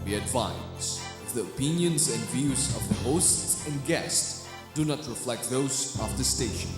Be advised, the opinions and views of the hosts and guests do not reflect those of the station.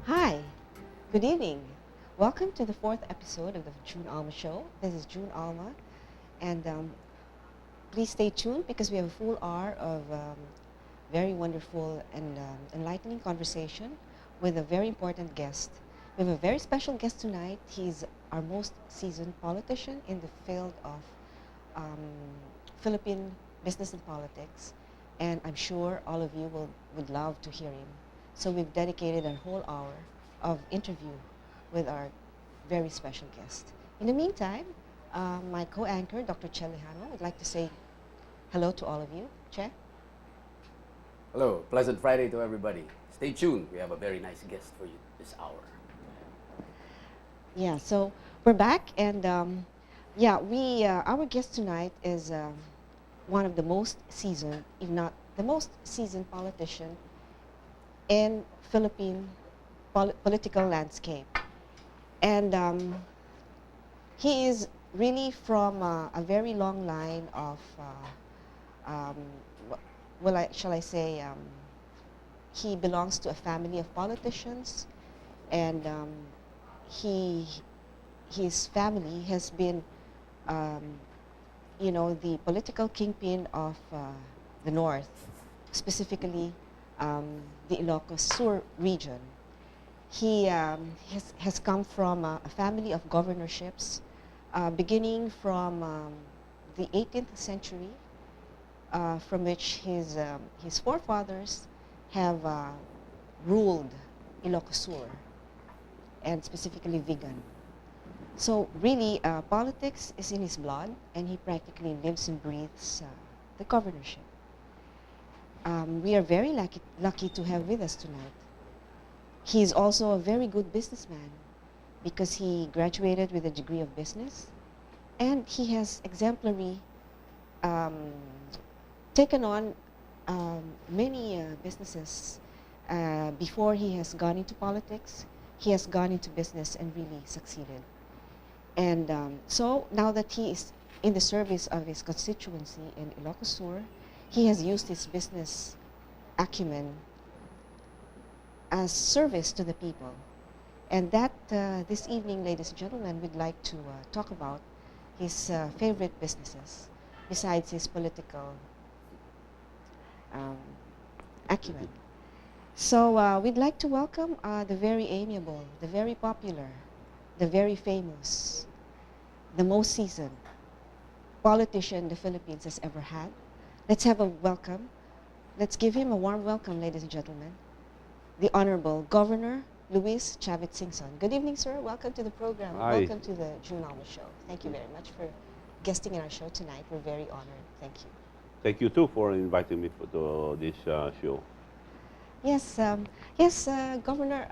Hi, good evening. Welcome to the fourth episode of the June Alma Show. This is June Alma, and please stay tuned because we have a full hour of very wonderful and enlightening conversation with a very important guest. We have a very special guest tonight. He's our most seasoned politician in the field of um, Philippine business and politics, and I'm sure all of you would love to hear him. So we've dedicated a whole hour of interview with our very special guest. In the meantime, my co-anchor, Dr. Che Lejano, would like to say hello to all of you. Che? Hello, pleasant Friday to everybody. Stay tuned. We have a very nice guest for you this hour. Yeah, so we're back, and our guest tonight is one of the most seasoned, if not the most seasoned politician in Philippine political landscape. And he is really from a very long line of, shall I say, he belongs to a family of politicians, and his family has been, the political kingpin of the North, specifically the Ilocos Sur region. He has come from a family of governorships, beginning from the 18th century, from which his forefathers have ruled Ilocos Sur, and specifically Vigan. So really, politics is in his blood, and he practically lives and breathes the governorship. We are very lucky to have with us tonight. He is also a very good businessman because he graduated with a degree of business, and he has exemplary taken on many businesses before he has gone into politics. He has gone into business and really succeeded. And so now that he is in the service of his constituency in Ilocos Sur, he has used his business acumen as service to the people. And that this evening, ladies and gentlemen, we'd like to talk about his favorite businesses besides his political acumen. So we'd like to welcome the very amiable, the very popular, the very famous, the most seasoned politician the Philippines has ever had. Let's have a welcome. Let's give him a warm welcome, ladies and gentlemen. The Honorable Governor Luis Chavit Singson. Good evening, sir. Welcome to the program. Hi. Welcome to the June Alma Show. Thank you very much for guesting in our show tonight. We're very honored. Thank you. Thank you too for inviting me to this show. Yes, Governor.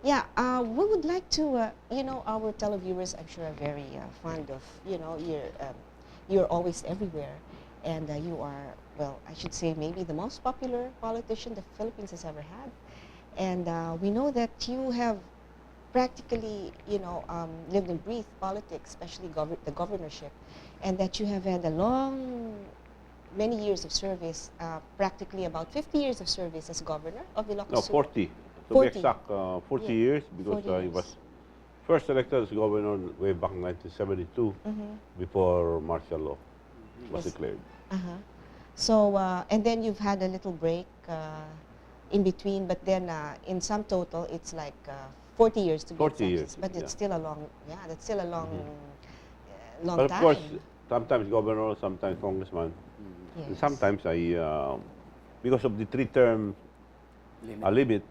We would like to, our televiewers, I'm sure, are very fond of, you're always everywhere, and you are, well, I should say maybe the most popular politician the Philippines has ever had. And we know that you have practically, lived and breathed politics, especially the governorship, and that you have had a many years of service, practically about 50 years of service as governor of Ilocos No, Sur. 40. To 40. be exact, 40 Yeah, years because 40 I years. was first elected as governor way back in 1972 before martial law was Yes. declared. Uh-huh. So, and then you've had a little break in between, but then in sum total, it's like 40 years to be 40 exact. years, But yeah. it's still a long, yeah, that's still a long, long But of time. course, sometimes governor, sometimes congressman, and Yes. sometimes because of the three-term Limit. limit,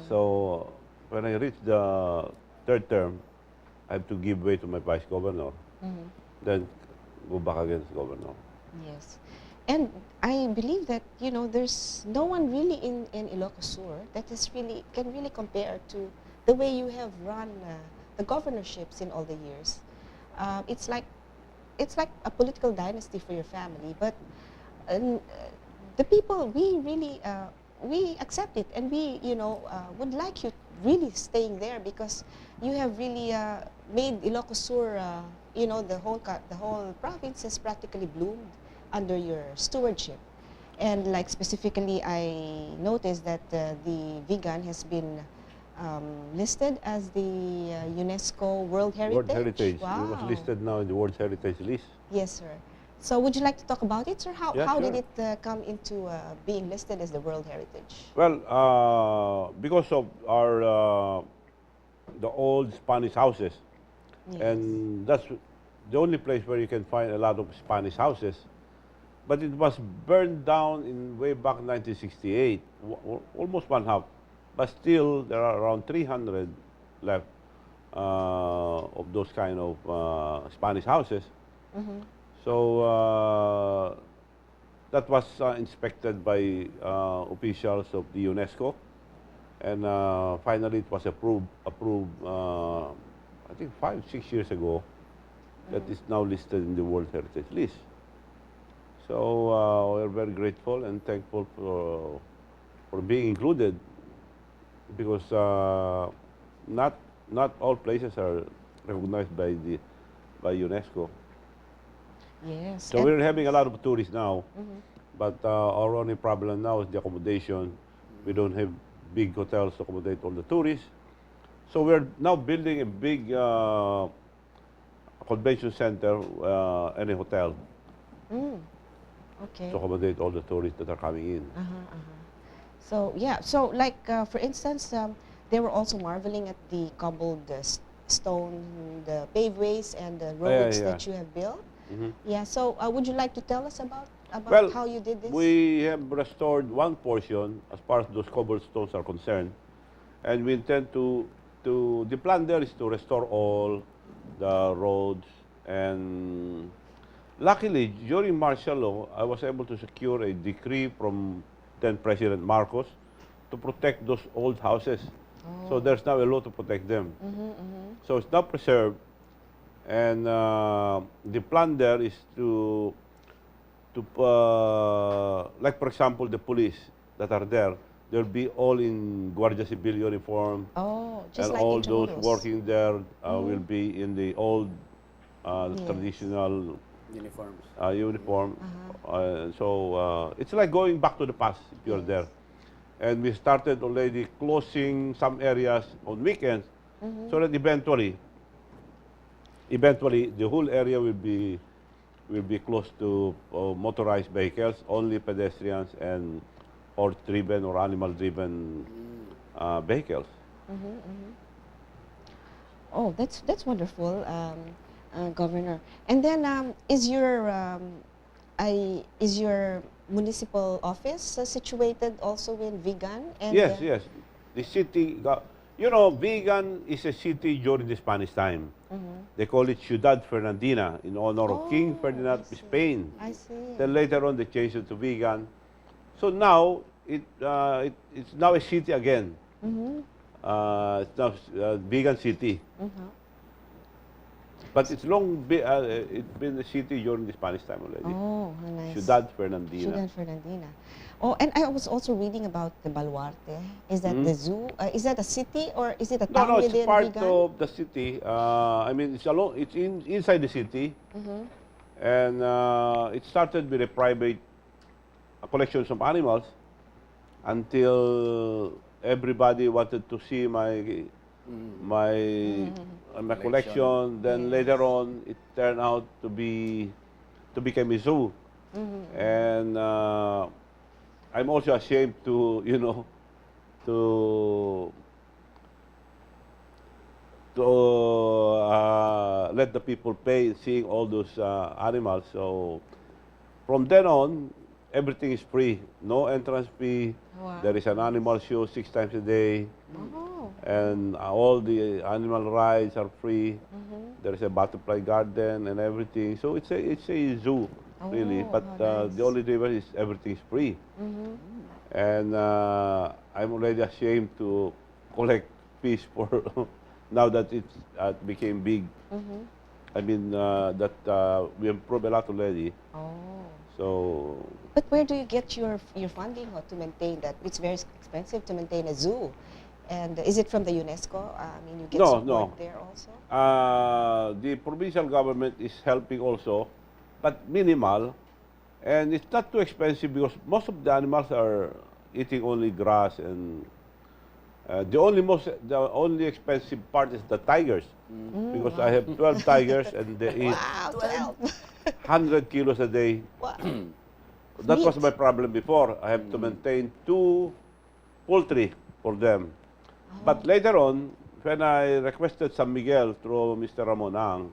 so when I reach the third term, I have to give way to my vice governor, then go back again as governor. Yes. And I believe that, there's no one really in Ilocos Sur that can really compare to the way you have run the governorships in all the years. It's like a political dynasty for your family, but the people, we really we accept it, and we would like you really staying there, because you have really made Ilocos Sur, the whole province has practically bloomed under your stewardship. And like specifically, I noticed that the vegan has been listed as the UNESCO World Heritage. World Heritage. Wow. It was listed now in the World Heritage list. Yes, sir. So would you like to talk about it, sir? Yeah, How sure. did it come into being listed as the World Heritage? Well, because of our the old Spanish houses, Yes. and that's the only place where you can find a lot of Spanish houses. But it was burned down in way back 1968, almost one half. But still, there are around 300 left of those kind of Spanish houses. So that was inspected by officials of the UNESCO, and finally it was approved. I think 5-6 years ago, that is now listed in the World Heritage list. So we're very grateful and thankful for being included, because not all places are recognized by UNESCO. Yes. So we're having a lot of tourists now, but our only problem now is the accommodation. We don't have big hotels to accommodate all the tourists. So we're now building a big convention center and a hotel Okay. to accommodate all the tourists that are coming in. So yeah, so like for instance, they were also marveling at the cobbled stone, the paveways and the roads yeah. that you have built. Yeah. So would you like to tell us about Well, how you did this? we have restored one portion as far as those cobblestones are concerned, and we intend the plan there is to restore all the roads. And luckily, during martial law, I was able to secure a decree from then President Marcos to protect those old houses. So there's now a law to protect them. So it's now preserved, and the plan there is to like for example, the police that are there, they'll be all in Guardia Civil uniform, Just and like all in those Chamorros. working there will be in the old traditional Uniforms. uniform. So it's like going back to the past if you're there. And we started already closing some areas on weekends, so that eventually the whole area will be closed to motorized vehicles, only pedestrians and horse-driven or animal-driven vehicles. Oh, that's wonderful, Governor. And then is your municipal office situated also in Vigan? And Yes, yes. The city, Vigan is a city during the Spanish time. They call it Ciudad Fernandina in honor of King Ferdinand of Spain. I see. Then later on they changed it to Vigan. So now it's now a city again. It's now Vigan City. But it's it's been a city during the Spanish time already. Oh, nice. Ciudad Fernandina. Ciudad Fernandina. Oh, and I was also reading about the Baluarte. Is that the zoo? Is that a city or is it a town No, it's within part Vigan? of the city. I mean, it's inside the city, and it started with a collection of animals until everybody wanted to see my collection. Then later on, it turned out to become a zoo, and I'm also ashamed to to let the people pay seeing all those animals. So from then on, everything is free. No entrance fee. Wow. There is an animal show 6 times a day. Oh. And all the animal rides are free. There is a butterfly garden and everything. So it's a zoo, really. Oh, But how the nice. only difference is everything is free. And I'm already ashamed to collect fees for now that it became big. I mean that we improved a lot already. Oh. So But where do you get your funding to maintain that? It's very expensive to maintain a zoo. And is it from the UNESCO? I mean, you get No, support no. there also? The provincial government is helping also, but minimal. And it's not too expensive because most of the animals are eating only grass, and the only expensive part is the tigers, because I have 12 tigers and they eat Wow, 12. 100 kilos a day. Wow. That was Meat. my problem before. I have to maintain 2 poultry for them. But later on, when I requested San Miguel through Mr. Ramonang,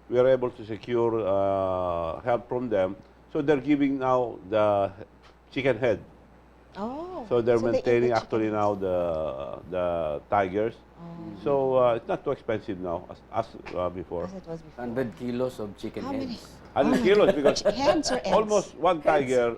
we were able to secure help from them. So they're giving now the chicken head. Oh. So they're they eat the maintaining chicken actually heads. now the tigers. So it's not too expensive now as before. As it was before. 100 kilos of chicken How many? heads. 100 kilos because Heads or eggs? almost one tiger,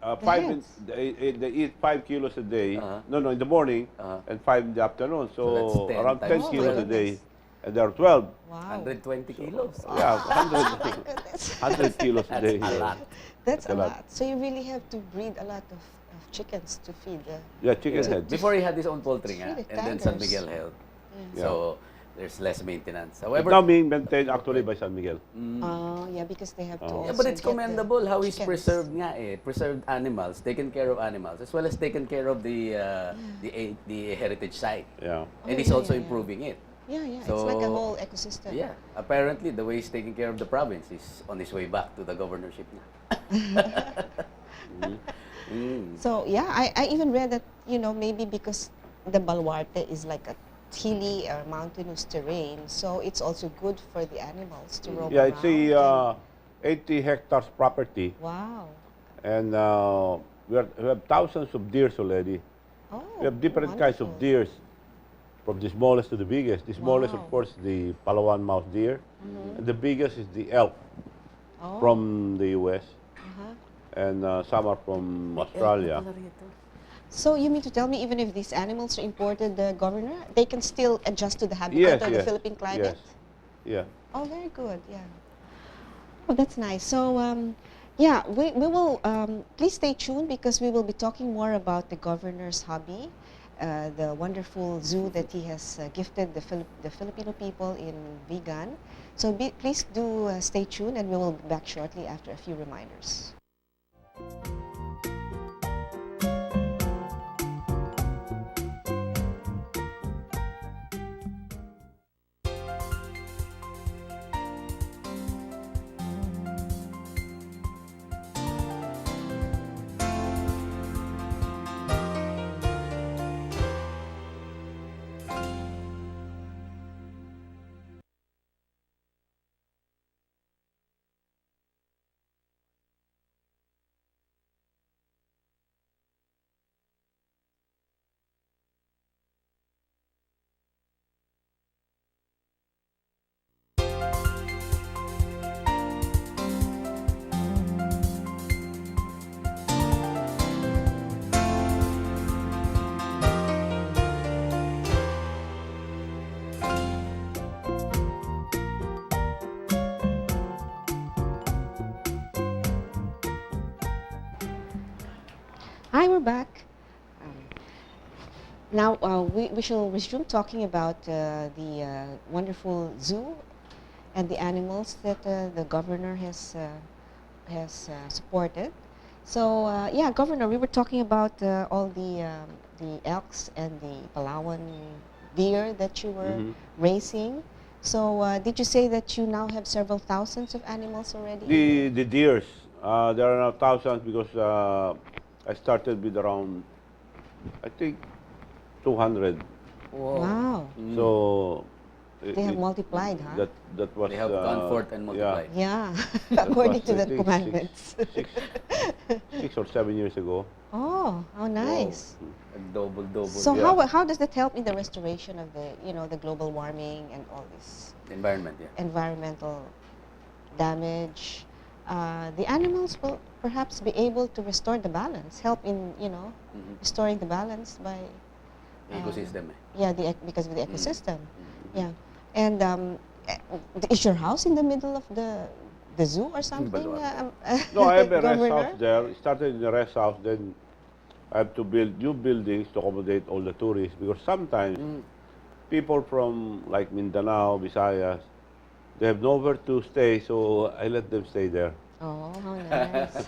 heads. they eat 5 kilos a day. Uh-huh. No, in the morning Uh-huh. and 5 in the afternoon. So So, that's 10 around 10 times kilos a 12. day, and there are 12. Wow. 120 kilos. Yeah, 100, Goodness. 100 kilos a That's day. a lot. That's a a lot. lot. So you really have to breed a lot of chickens to feed the... Yeah, chicken Yeah. head. Before he had his own poultry nga, Feed the and then San tigers. Miguel held. Yeah. So there's less maintenance. It's However, now being maintained actually by San Miguel. Oh, yeah, because they have to also yeah, but it's get the commendable how he's chickens. preserved nga eh. Preserved animals, taken care of animals, as well as taken care of the heritage site. Yeah. And Oh, he's yeah, also yeah, yeah. improving it. Yeah, yeah. It's So, like a whole ecosystem. Yeah, apparently the way he's taking care of the province is on his way back to the governorship na. So yeah, I even read that, maybe because the Baluarte is like a hilly or mountainous terrain, so it's also good for the animals to roam Yeah, around. it's a 80 hectares property, Wow. and we have thousands of deers already. Oh, We have different kinds of wonderful. deers, from the smallest to the biggest. The smallest, Wow. of course, the Palawan mouse deer, and the biggest is the elk Oh. from the U.S. Uh-huh. and some are from Australia. So you mean to tell me even if these animals are imported, the governor, they can still adjust to the habitat Yes, or the yes, Philippine climate? yes, yeah. Oh, very good. Yeah. Oh, that's nice. So, yeah, we will, please stay tuned because we will be talking more about the governor's hobby, the wonderful zoo that he has gifted the Filipino people in Vigan. So please do stay tuned and we will be back shortly after a few reminders. Hi, we're back. Now we shall resume talking about the wonderful zoo and the animals that the governor has supported. So yeah, Governor, we were talking about all the elks and the Palawan deer that you were raising. So did you say that you now have several thousands of animals already? The deers, there are now thousands because I started with around, I think, 200. Whoa. Wow. So They have multiplied, huh? that was They have gone forth and multiplied. Yeah, That according was, to I the think, commandments. 6 or 7 years ago. Oh, how nice. A double. So Yeah. how does that help in the restoration of the global warming and all this Environment, yeah. environmental damage? The animals will perhaps be able to restore the balance, help in restoring the balance by Ecosystem, eh. yeah because of the ecosystem. Yeah, and is your house in the middle of the zoo or something? No, I have a rest Governor? house there. It started in a rest house, then I have to build new buildings to accommodate all the tourists because sometimes people from like Mindanao, Visayas, they have nowhere to stay, so I let them stay there. Oh, how nice.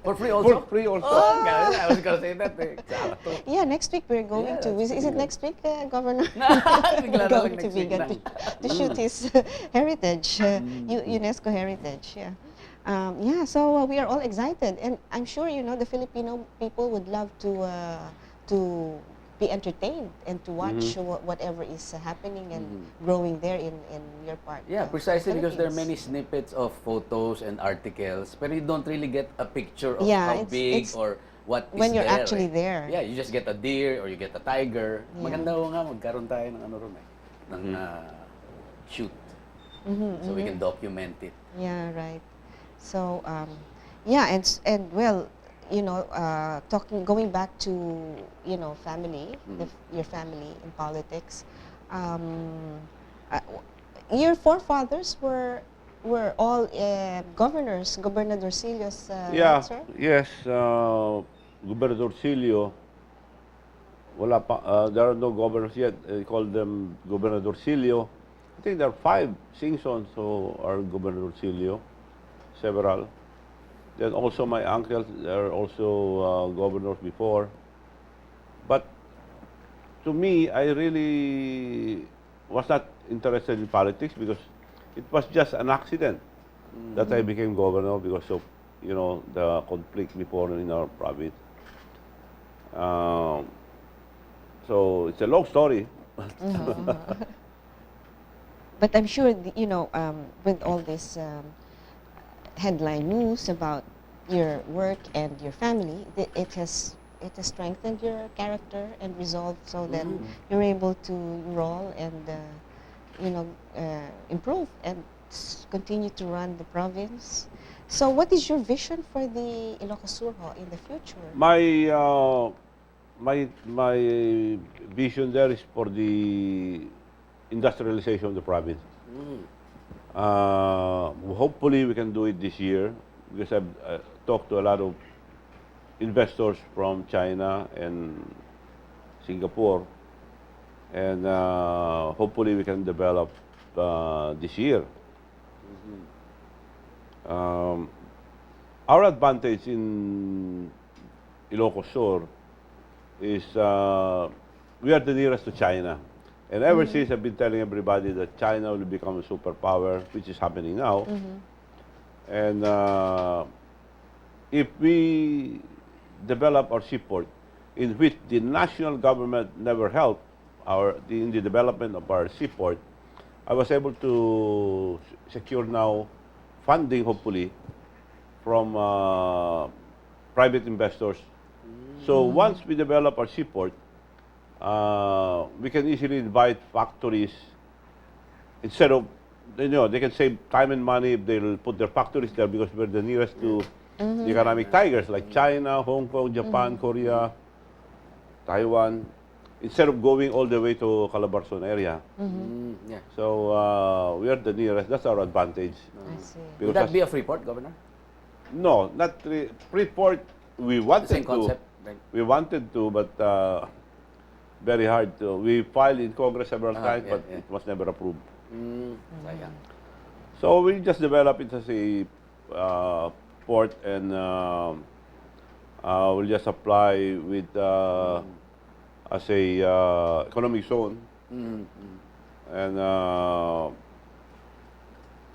For free also? For free also. Oh, guys, I was gonna say that. Eh. Sakto. Yeah, next week we're going Yeah, to. that's Is it next week, Governor? Bigla na lang Going to next week Vigan lang. to shoot his heritage, UNESCO heritage. Yeah. Yeah, so we are all excited, and I'm sure the Filipino people would love to be entertained and to watch whatever is happening and growing there in your part. Yeah, of precisely because there are many Philippines. snippets of photos and articles, but you don't really get a picture of Yeah, how it's- big it's or what is when you're there. actually eh. there. Yeah, you just get a deer or you get a tiger. Yeah. Maganda ho nga, magkaroon tayo ng ano ron eh, ng shoot. So we can document it. Yeah, right. So, yeah, and well, going back to family, your family in politics. Uh, your forefathers were all governors, gobernadorcillos, Yeah, right, sir? yes, Gobernador Silio, wala pa, there are no governors yet. They call them Gobernador Silio. I think there are 5 Singsons who are Gobernador Silio, several. Then also my uncles, there are also governors before. But to me, I really was not interested in politics because it was just an accident that I became governor because of the conflict before in our province. So it's a long story. But I'm sure with all this headline news about your work and your family, it has strengthened your character and resolve so that you're able to roll and improve and continue to run the province. So what is your vision for the Ilocos Sur in the future? My vision there is for the industrialization of the province. Hopefully we can do it this year because I've talked to a lot of investors from China and Singapore, and hopefully we can develop this year. Our advantage in Ilocos Sur is we are the nearest to China. And ever since I've been telling everybody that China will become a superpower, which is happening now. And if we develop our seaport, in which the national government never helped in the development of our seaport, I was able to secure now funding, hopefully, from private investors. So once we develop our seaport, we can easily invite factories instead of, they can save time and money if they'll put their factories there because we're the nearest to the economic tigers like China, Hong Kong, Japan, Korea, Taiwan, instead of going all the way to Calabarzon area. Yeah. So we are the nearest. That's our advantage. I see. Would that be a free port, Governor? No, not Freeport. We wanted Same to. concept, right? We wanted to, but very hard to. We filed in Congress several times, yeah, but yeah. it was never approved. Sayang. So we just develop it as a port, and we'll just apply with as a economic zone, and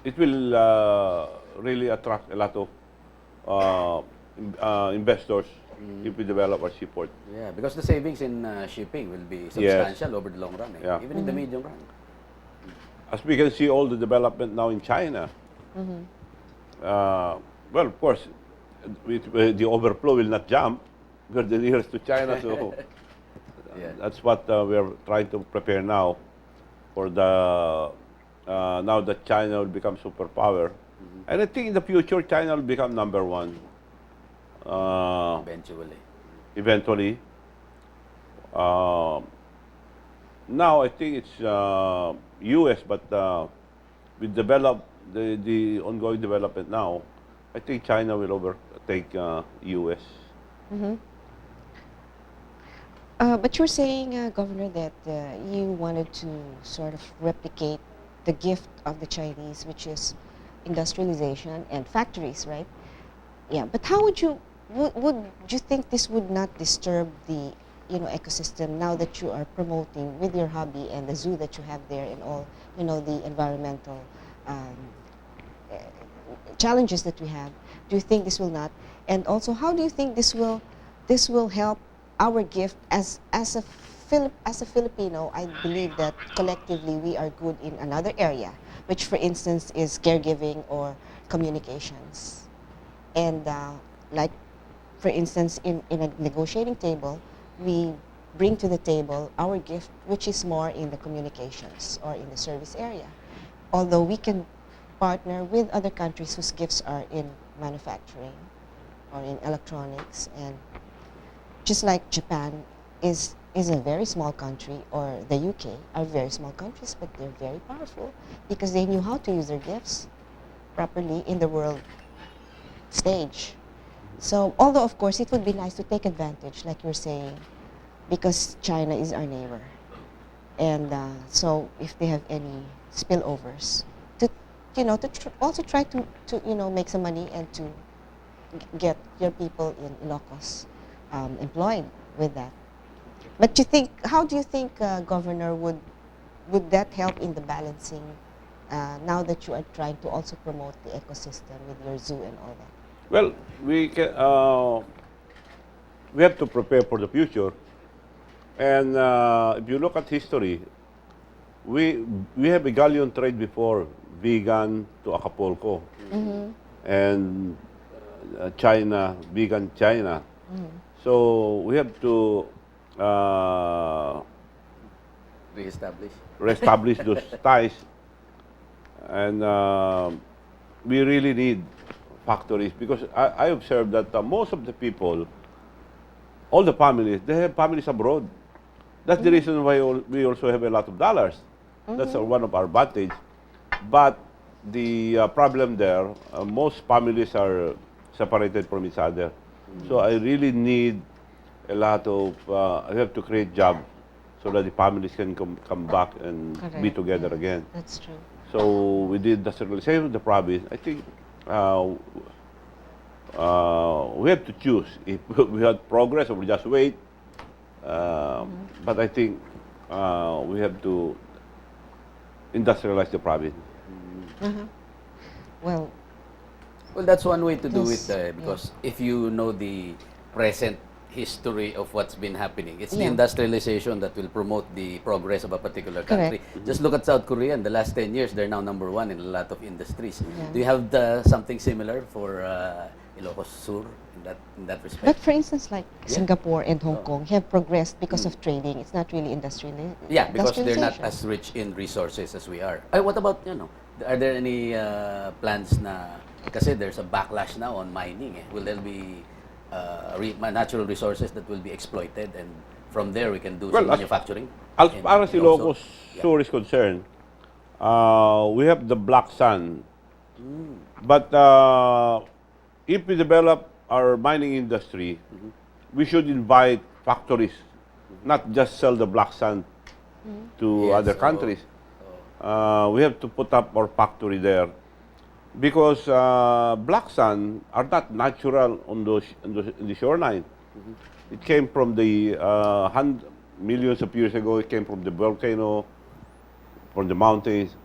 it will really attract a lot of investors if we develop our seaport. Yeah, because the savings in shipping will be substantial over the long run, eh? Yeah. Even in the medium run. as we can see, all the development now in China. Well, of course, the overflow will not jump because the nearest to China. So Yeah. that's what we are trying to prepare now for the now that China will become superpower. And I think in the future, China will become number one. Eventually. Eventually. Now I think it's U.S., but with the ongoing development now, I think China will overtake U.S. But you're saying, Governor, that you wanted to sort of replicate the gift of the Chinese, which is industrialization and factories, right? Yeah, but how would you think this would not disturb the ecosystem now that you are promoting with your hobby and the zoo that you have there and all the environmental um, uh, challenges that we have? Do you think this will not? And also, how do you think this will help our gift as a Filipino? I believe that collectively we are good in another area, which for instance is caregiving or communications. And like, for instance, in a negotiating table, we bring to the table our gift, which is more in the communications or in the service area. Although we can partner with other countries whose gifts are in manufacturing or in electronics, and just like Japan is a very small country, or the UK are very small countries, but they're very powerful because they knew how to use their gifts properly in the world stage. So, although of course it would be nice to take advantage, like you're saying, because China is our neighbor, and so if they have any spillovers, to also try to make some money and to get your people in Ilocos employed with that. But how do you think, Governor, would that help in the balancing now that you are trying to also promote the ecosystem with your zoo and all that? Well, we have to prepare for the future. And if you look at history, we have a galleon trade before, vegan to Acapulco, and China, vegan China. So we have to Reestablish. reestablish those ties, and we really need factories because I observed that most of the people, all the families, they have families abroad. That's the reason why we also have a lot of dollars. That's one of our advantage. But the problem there, most families are separated from each other. So I really need a lot of, I have to create jobs so that the families can come back and be Correct, together yeah. again. That's true. So we did industrialization of the province. I think we have to choose if we had progress or we just wait. But I think we have to industrialize the province. Well, Well, that's one way to do Yes, it because if you know the present history of what's been happening, it's the Yeah. industrialization that will promote the progress of a particular Correct. country. Just look at South Korea. In the last 10 years, they're now number one in a lot of industries. Yeah. Do you have something similar for Ilocos Sur in that respect? but for instance, like Yeah. Singapore and Hong Kong have progressed because of trading. It's not really Yeah, because they're not industrialization. as rich in resources as we are. What about, are there any plans na, kasi there's a backlash now on mining. Will there be natural resources that will be exploited and from there we can do Well, some manufacturing? As And far as also- Ilocos Sur is concerned, we have the black sand. But if we develop our mining industry, we should invite factories, not just sell the black sand to Yes, other oo. countries. We have to put up our factory there because black sand are not natural on in the shoreline. It came from the millions of years ago. It came from the volcano, from the mountains.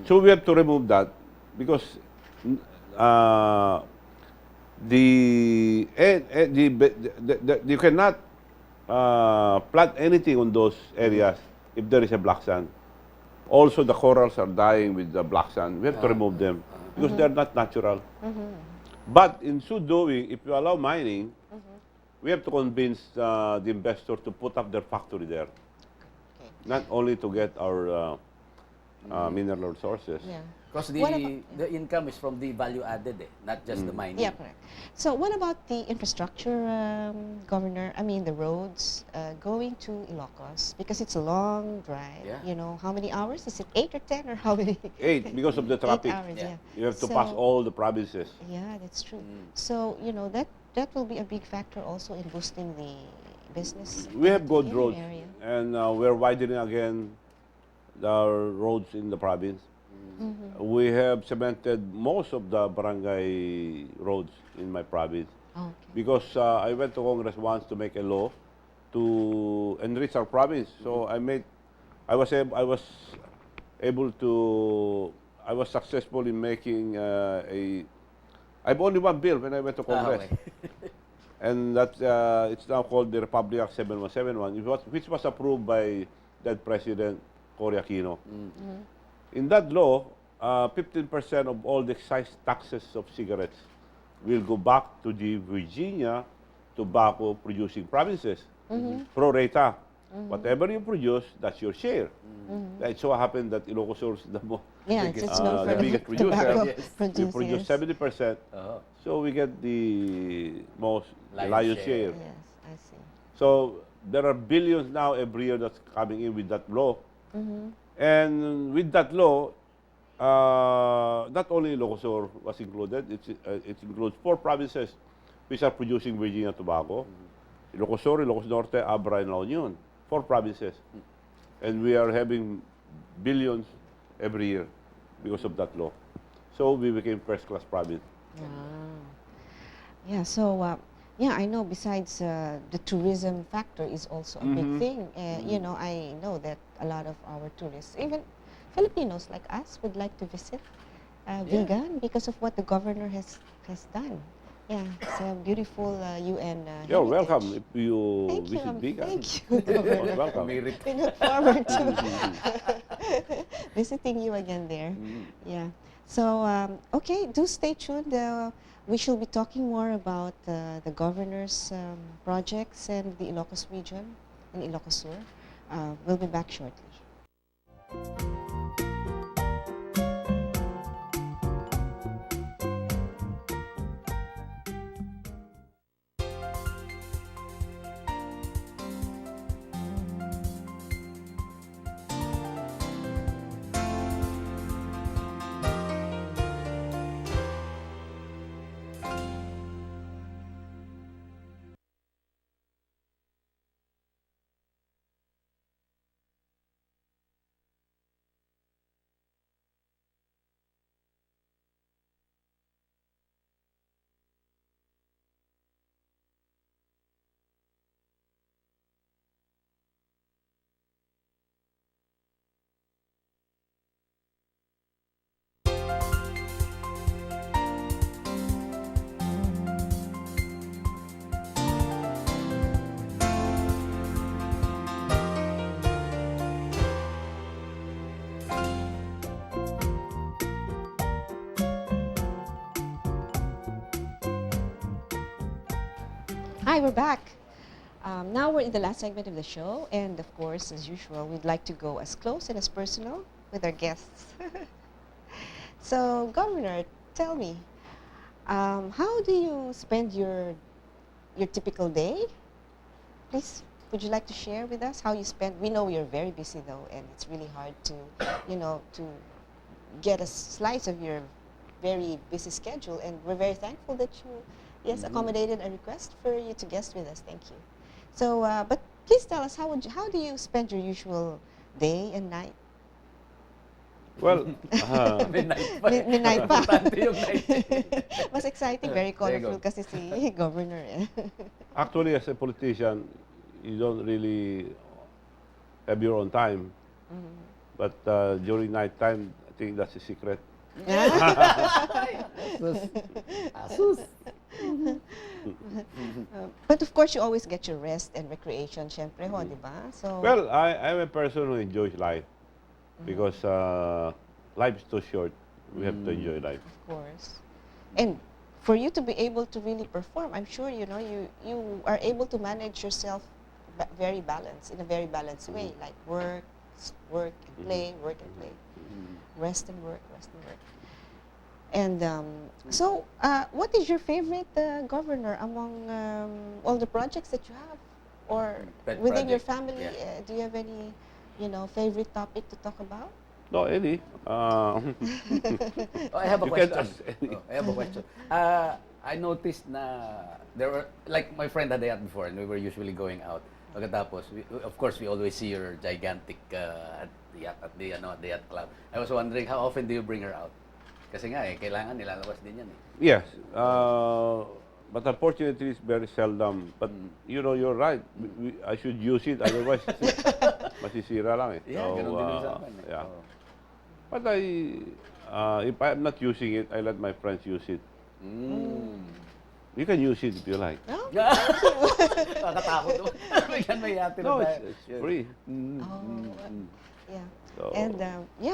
So we have to remove that because you cannot plant anything on those areas if there is a black sand. Also, the corals are dying with the black sand. We have to remove them because they're not natural. But in so doing, if you allow mining, we have to convince the investor to put up their factory there, Okay. not only to get our mineral resources. Yeah. Because What about- the income is from the value added, not just the mining. Yeah, correct. So what about the infrastructure, Governor? I mean, the roads going to Ilocos, because it's a long drive. Yeah. You know, how many hours? Is it 8 or 10 or how many? 8, because of the 8 traffic. hours, Yeah. yeah. You have to pass all the provinces. Yeah, that's true. So, you know, that will be a big factor also in boosting the business. We have good in the roads, area. and we're widening again the roads in the province. We have cemented most of the barangay roads in my province Okay. because I went to Congress once to make a law to enrich our province. So I was able to, I was successful in making I have only one bill when I went to Congress. Okay. And that it's now called the Republic Act 7171, which was approved by then President Cory Aquino. In that law, 15% of all the excise taxes of cigarettes will go back to the Virginia tobacco producing provinces, pro rata. Whatever you produce, that's your share. It so happened that Ilocos Sur is Yeah, it's known for the the biggest producer. tobacco Yes. We producers. produce 70%, Oh. so we get the Lion's lion's share. share. Yes, I see. So there are billions now every year that's coming in with that law. And with that law, not only Ilocos Sur was included, it includes 4 provinces which are producing Virginia tobacco. Ilocos Sur, Ilocos Norte, Abra, and La Union. 4 provinces. And we are having billions every year because of that law. So we became first-class province. Yeah, so yeah, I know besides the tourism factor is also a big thing. You know, I know that a lot of our tourists, even Filipinos like us, would like to visit Vigan because of what the governor has done. Yeah, it's a beautiful UN You're heritage. welcome if you Thank you. visit Vigan. Thank you, Governor. Welcome. May We look forward to visiting you again there. Yeah. So, okay, do stay tuned. We shall be talking more about the governor's projects and the Ilocos region and Ilocos Sur. We'll be back shortly. Hi, we're back. Now we're in the last segment of the show, and of course, as usual, we'd like to go as close and as personal with our guests. So, Governor, tell me, how do you spend your typical day? Please, would you like to share with us how you spend? We know you're very busy though, and it's really hard to, to get a slice of your very busy schedule, and we're very thankful that you, yes, accommodated a request for you to guest with us. Thank you. So, but please tell us, how do you spend your usual day and night? Well, Midnight pa. Midnight pa. Importante yung night. Mas exciting, very There you colorful go. kasi si Governor. Eh. actually, as a politician, you don't really have your own time. But during night time, I think that's a secret. Asus. But of course, you always get your rest and recreation, syempre ho, di ba? So, Well, I'm a person who enjoys life. because life is too short. We have to enjoy life. Of course. And for you to be able to really perform, I'm sure you are able to manage yourself very balanced, in a very balanced way, like work and play, work and play, rest and work, rest and work. And so, what is your favorite governor among all the projects that you have, or Pet within your project, family? yeah. Do you have any, favorite topic to talk about? No, Eddie. Oh, I have a You can question. ask any. I have a question. I noticed na there were, like my friend had a yacht before, and we were usually going out. Pagkatapos, of course, we always see your gigantic at the yacht club. I was wondering, how often do you bring her out? Kasi nga kailangan nilalabas din yan eh. Yes, but unfortunately, it's very seldom. But you're right. I should use it, otherwise masisira lang eh. Yeah, ganun din yung usapan eh. Yeah. Oo. But if I'm not using it, I let my friends use it. You can use it if you like. No? Nakakatakot naman. Bigyan may yate No, na it's free. Yeah. So- And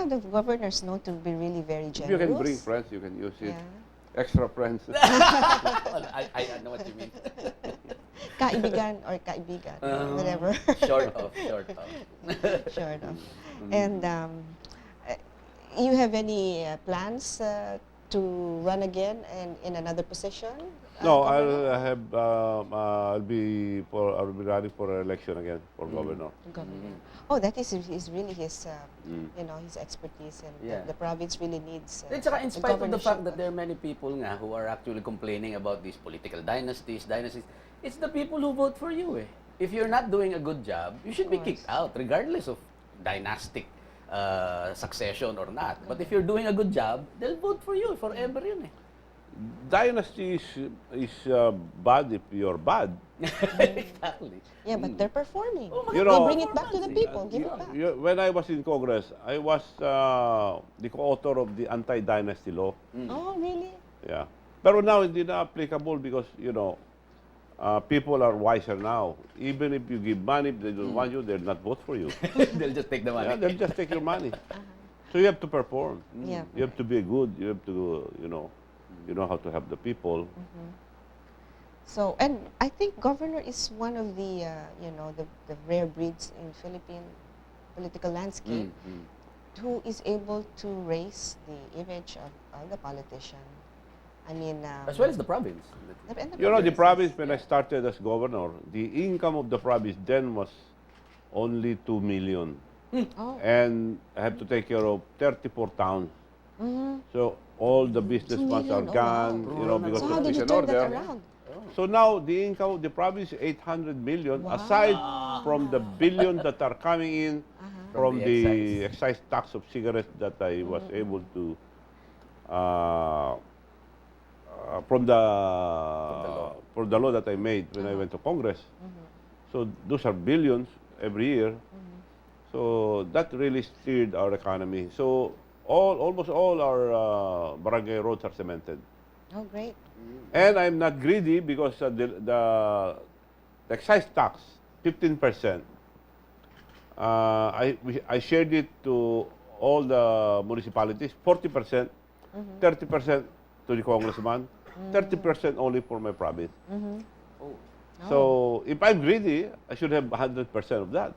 the governor's known to be really very If generous. you can bring friends, you can use it. Yeah. Extra friends. I know what you mean. Kaibigan or kaibigan, whatever. Short of. Sure enough. And you have any plans to run again and in another position? No, Governor? I'll be running for election again for governor. Governor. Oh, that is really his, his expertise, and Yeah. the province really needs. Then saka in a spite of the fact governorship. that there are many people nga who are actually complaining about these political dynasties, it's the people who vote for you eh. If you're not doing a good job, you should be kicked out regardless of dynastic succession or not. But if you're doing a good job, they'll vote for you forever yun eh. Dynasty is bad if you're bad. Exactly. Yeah, but they're performing. Oh, You They know, bring it back to the people. Give it back. When I was in Congress, I was the co-author of the anti-dynasty law. Oh, really? Yeah. Pero now hindi na applicable because, people are wiser now. Even if you give money, if they don't want you, they'll not vote for you. They'll just take the money. Yeah, they'll just take your money. So you have to perform. Yeah. You have to be good. You have to, you know how to help the people. So, and I think governor is one of the, the rare breeds in Philippine political landscape who is able to raise the image of the politician. I mean, As well as the province. and the You know, the province. province, when I started as governor, the income of the province then was only 2 million. Oh. And I have to take care of 34 towns. So all the business 2 funds are million, oh, gone, wow. because So of how did peace you and turn that order. around? So now the income of the province is 800 million, Wow. aside from the billion that are coming in from From the the excise tax of cigarettes that I was able to, from the law that I made when I went to Congress. So those are billions every year. So that really steered our economy. So almost all our barangay roads are cemented. Oh, great. And I'm not greedy because the excise tax, 15%, I shared it to all the municipalities, 40%, 30% to the congressman, 30% only for my province. Oh. So if I'm greedy, I should have 100% of that.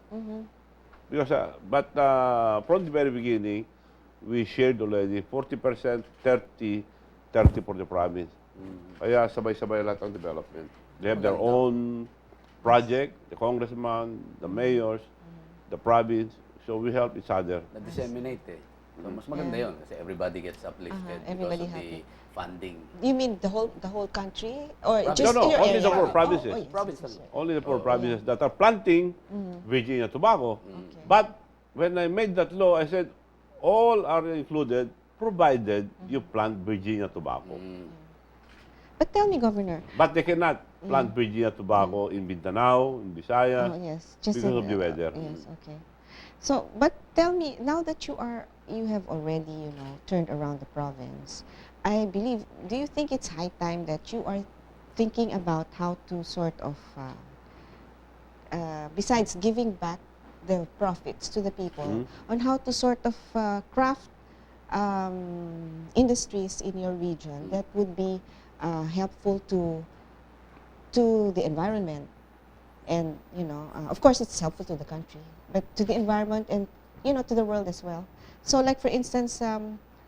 Because, but from the very beginning, we shared already 40%, 30 for the province. Kaya sabay-sabay lahat ang development. They have their own project, the congressman, the mayors, the province. So we help each other. Na-disseminate eh. So, mas maganda yun kasi everybody gets uplifted because Everybody of the happy. funding. You mean the whole country, or Province. just No, in your only area? the four provinces. Oh, yes, Province yes, yes. Only the four provinces that are planting Virginia tobacco. Okay. But when I made that law, I said all are included provided you plant Virginia tobacco. But tell me, Governor. But they cannot plant Virginia tobacco in Mindanao, in Visayas, Oh, yes, just because in, of the weather. Yes, okay. So, but tell me, now that you have already, turned around the province, I believe, do you think it's high time that you are thinking about how to sort of, besides giving back the profits to the people, on how to sort of craft industries in your region that would be helpful to the environment, and of course it's helpful to the country, but to the environment and to the world as well. So like for instance,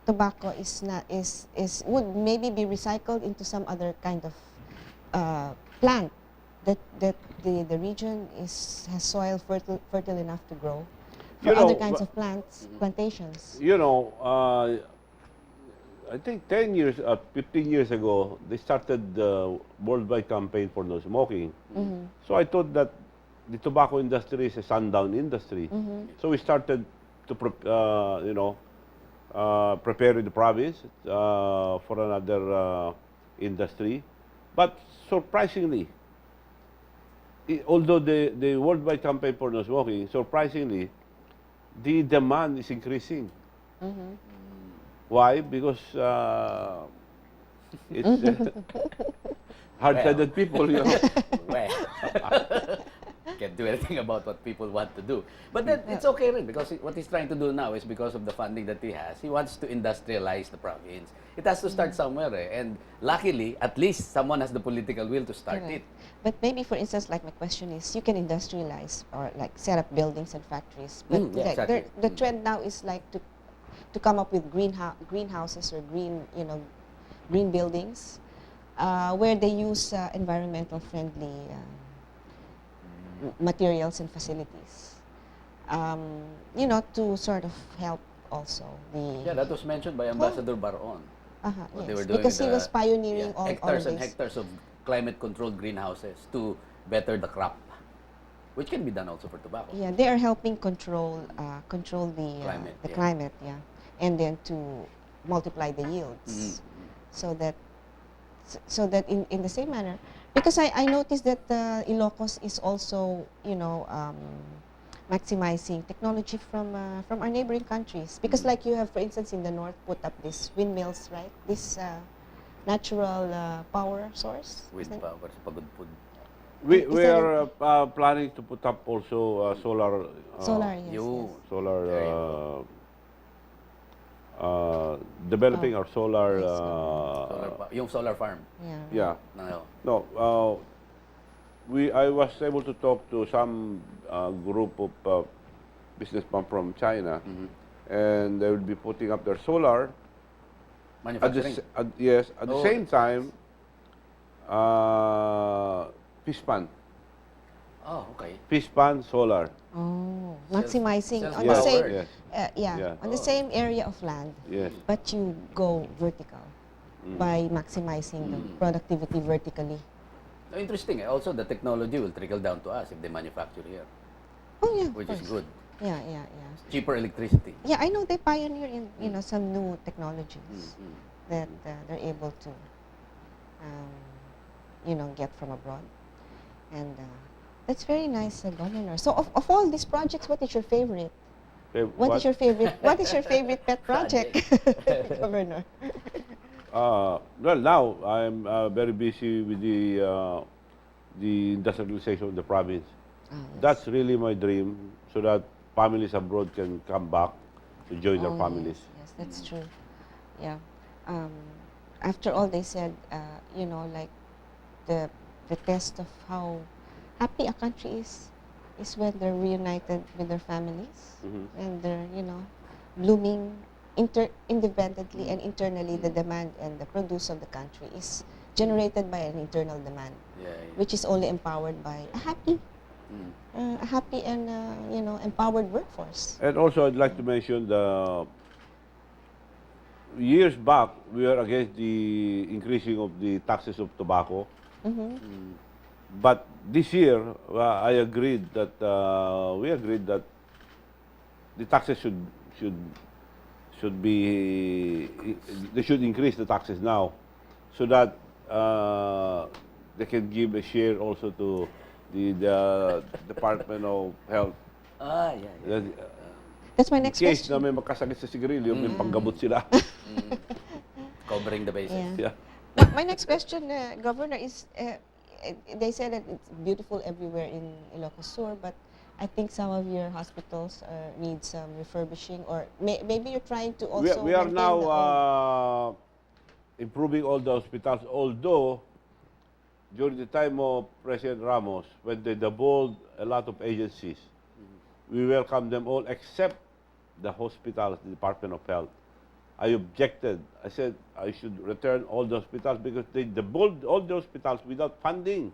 tobacco would maybe be recycled into some other kind of plant that the region has soil fertile enough to grow for other kinds of plantations. I think 10 years, 15 years ago, they started the worldwide campaign for no smoking. So I thought that the tobacco industry is a sundown industry. So we started to, prepare the province for another industry. But surprisingly, although the worldwide campaign for no smoking, surprisingly, the demand is increasing. Why? Because it's hard-headed people, Well, can't do anything about what people want to do. But then it's okay rin, because what he's trying to do now is because of the funding that he has. He wants to industrialize the province. It has to start somewhere, and luckily, at least someone has the political will to start it. But maybe, for instance, like my question is, you can industrialize or like set up buildings and factories. But Yeah, exactly. the trend now is like to come up with greenhouses or green buildings where they use environmental friendly materials and facilities. To sort of help also the Yeah, that was mentioned by Ambassador Baron. What they yes, were doing because he the- was pioneering all hectares of and this. hectares of climate-controlled greenhouses to better the crop, which can be done also for tobacco. Yeah, they are helping control the Climate, yeah. climate, and then to multiply the yields, so that in the same manner, because I noticed that Ilocos is also maximizing technology from our neighboring countries, because like you have, for instance, in the north put up these windmills, right? This natural power source. With isn't it? power sa pagudpud. we Is we that are planning to put up also solar Solar, yes, You- yes. solar There you developing our solar Yung solar farm. Yeah. No. no I was able to talk to some group of businessmen from China, and they will be putting up their solar at the, Manufacturing. at the Oh, same time fish pan Oh, okay. solar. Oh, maximizing on the self-powered. same, Yes. Yeah. on the same area of land, Yes. but you go vertical by maximizing the productivity vertically. So interesting. Also, the technology will trickle down to us if they manufacture here, Oh yeah, of which is course. good. Yeah. Cheaper electricity. Yeah, I know they pioneer in some new technologies that they're able to get from abroad, and that's very nice, Governor. So of all these projects, what is your favorite? What is your favorite? What is your favorite pet project, Governor? Well, now I'm very busy with the industrialization of the province. Yes. That's really my dream, so that families abroad can come back to join their Oh, families. Yes, that's true. Yeah. After all, they said, like the test of how happy a country is when they're reunited with their families, and they're blooming independently and internally. The demand and the produce of the country is generated by an internal demand, Yeah. which is only empowered by a happy and empowered workforce. And also, I'd like to mention the years back we were against the increasing of the taxes of tobacco. But this year, I agreed that we agreed that the taxes should be they should increase the taxes now, so that they can give a share also to the Department of Health. Yeah. That's my In next case question. na may magkasakit sa sigarilyo, may panggamot sila. Covering the bases. Yeah. Yeah. My next question, Governor, is they said that it's beautiful everywhere in Ilocos Sur, but I think some of your hospitals need some refurbishing, or maybe you're trying to We, also we are maintain now the old. improving all the hospitals, although during the time of President Ramos, when they doubled a lot of agencies, we welcomed them all except the hospitals, the Department of Health. I objected. I said I should return all the hospitals because they doubled all the hospitals without funding.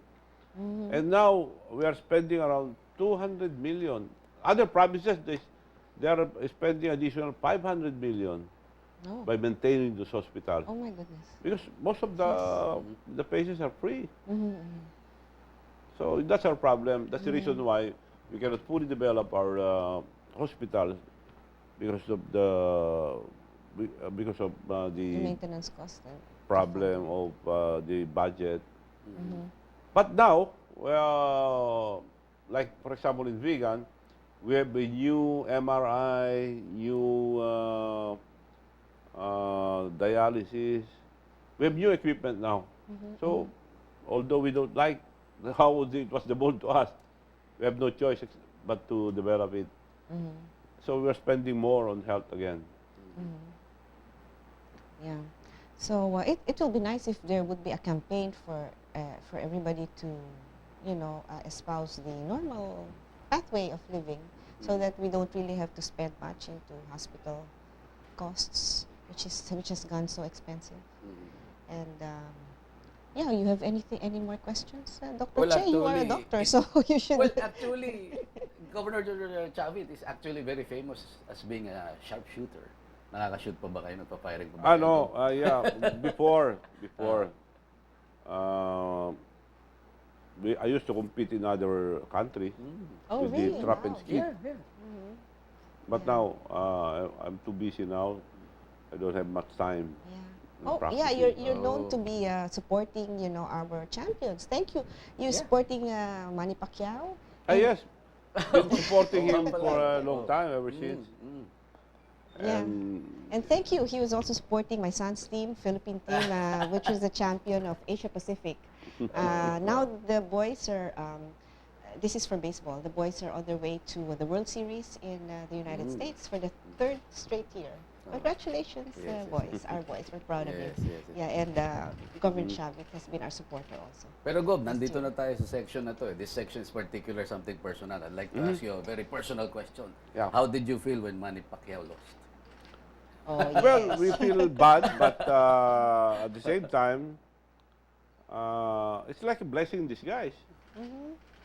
And now we are spending around 200 million. Other provinces, they are spending additional 500 million No. by maintaining those hospitals. Oh my goodness. Because most of the patients are free. Mm-hmm. So that's our problem. That's the reason why we cannot fully develop our hospitals because of The the maintenance cost. problem of the budget. Mm-hmm. But now, well, like for example in vegan, we have a new MRI, new dialysis. We have new equipment now. So, although we don't like how it was devolved to us, we have no choice but to develop it. So we are spending more on health again. Yeah. So it will be nice if there would be a campaign for everybody to, espouse the normal pathway of living, so that we don't really have to spend much into hospital costs, which has gone so expensive. And yeah, you have any more questions, Dr. Well, Che? You are a actually, doctor, so you should. Well, actually, Governor Chavit is actually very famous as being a sharpshooter. Nakaka-shoot pa ba kayo? Nagpa-firing pa ba kayo? No, yeah, before, I used to compete in other country Oh, with really? the trap and Wow. skip. Yeah. But now, I'm too busy now. I don't have much time. Yeah. in Oh, yeah, practicing. you're known to be supporting, our champions. Thank you. You supporting Manny Pacquiao? Yes, been supporting him pala. for a long time, ever since. Yeah. And And thank you. He was also supporting my son's team, Philippine team, which was the champion of Asia Pacific. Now the boys are, this is for baseball, the boys are on their way to the World Series in the United States for the third straight year. Congratulations, Yes, boys, our boys. We're proud of you. Yes. Yeah, and Governor Chavit has been our supporter also. Pero Gov, nandito na tayo sa section na to. This section is particular, something personal. I'd like to ask you a very personal question. Yeah. How did you feel when Manny Pacquiao lost? Oh, yes. well, we feel bad, but at the same time, it's like a blessing in disguise.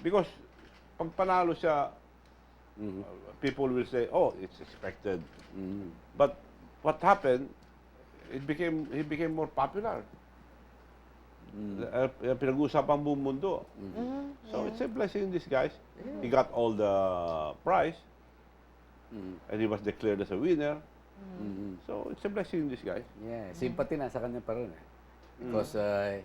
Because pag panalo siya, people will say, "Oh, it's expected." But what happened? He became more popular. Pinag-uusapan buong mundo. So it's a blessing in disguise. He got all the prize, and he was declared as a winner. So it's a blessing in disguise. Yeah, sympathy nasa kanya pa rin eh. Because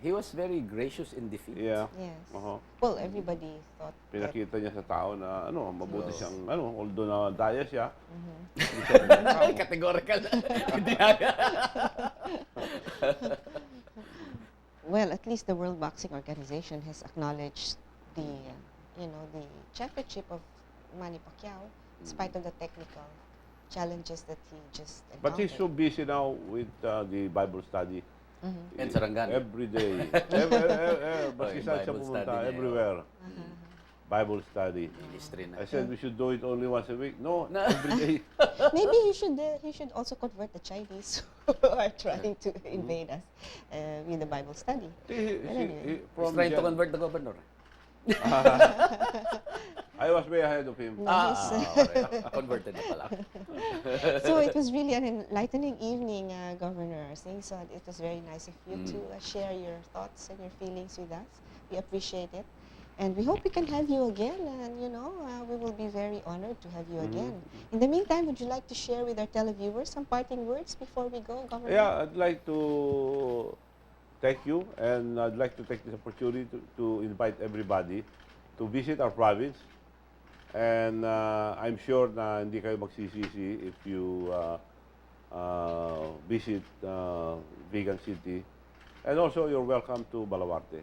he was very gracious in defeat. Yeah. Yes. Uh-huh. Well, everybody thought that. Pinakita niya sa tao na mabuti siyang although na daya siya. Categorical. Hindi Well, at least the World Boxing Organization has acknowledged the, the championship of Manny Pacquiao, in spite of the technical challenges that he just encountered. But he's so busy now with the Bible study. And Sarangani. Every day. Baski saan siya Bible pumunta, study niya, everywhere. Bible study. Ministry na. I said we should do it only once a week. No, every day. Maybe he should also convert the Chinese who are trying to invade us with the Bible study. He's From trying to Jan- convert the governor. I was way ahead of him. Okay. Converted na pala. So it was really an enlightening evening, Governor Singson. It was very nice of you to share your thoughts and your feelings with us. We appreciate it. And we hope we can have you again. And, we will be very honored to have you again. In the meantime, would you like to share with our televiewers some parting words before we go, Governor? Yeah, I'd like to thank you, and I'd like to take this opportunity to invite everybody to visit our province. And I'm sure na hindi kayo magsisisi if you visit Vegan City. And also, you're welcome to Balawarte.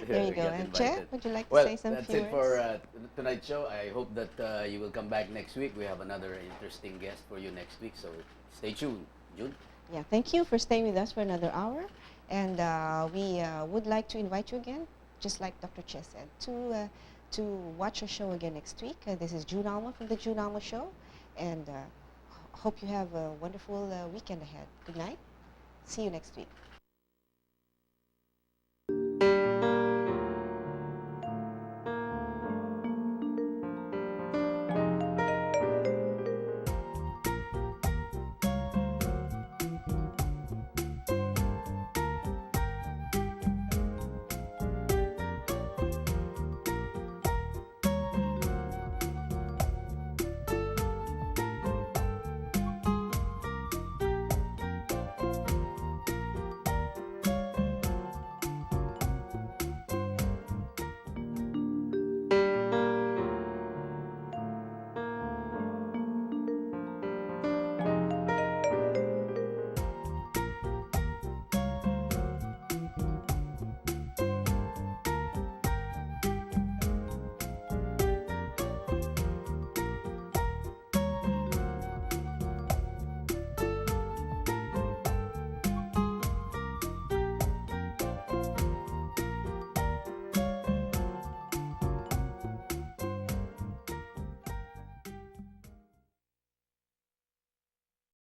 There you we go. got And Che, invited. would you like to Well, say some that's few it for words? tonight's show. I hope that you will come back next week. We have another interesting guest for you next week, so stay tuned. June? Yeah, thank you for staying with us for another hour. And we would like to invite you again, just like Dr. Che said, to watch our show again next week. This is June Alma from the June Alma Show. And hope you have a wonderful weekend ahead. Good night. See you next week.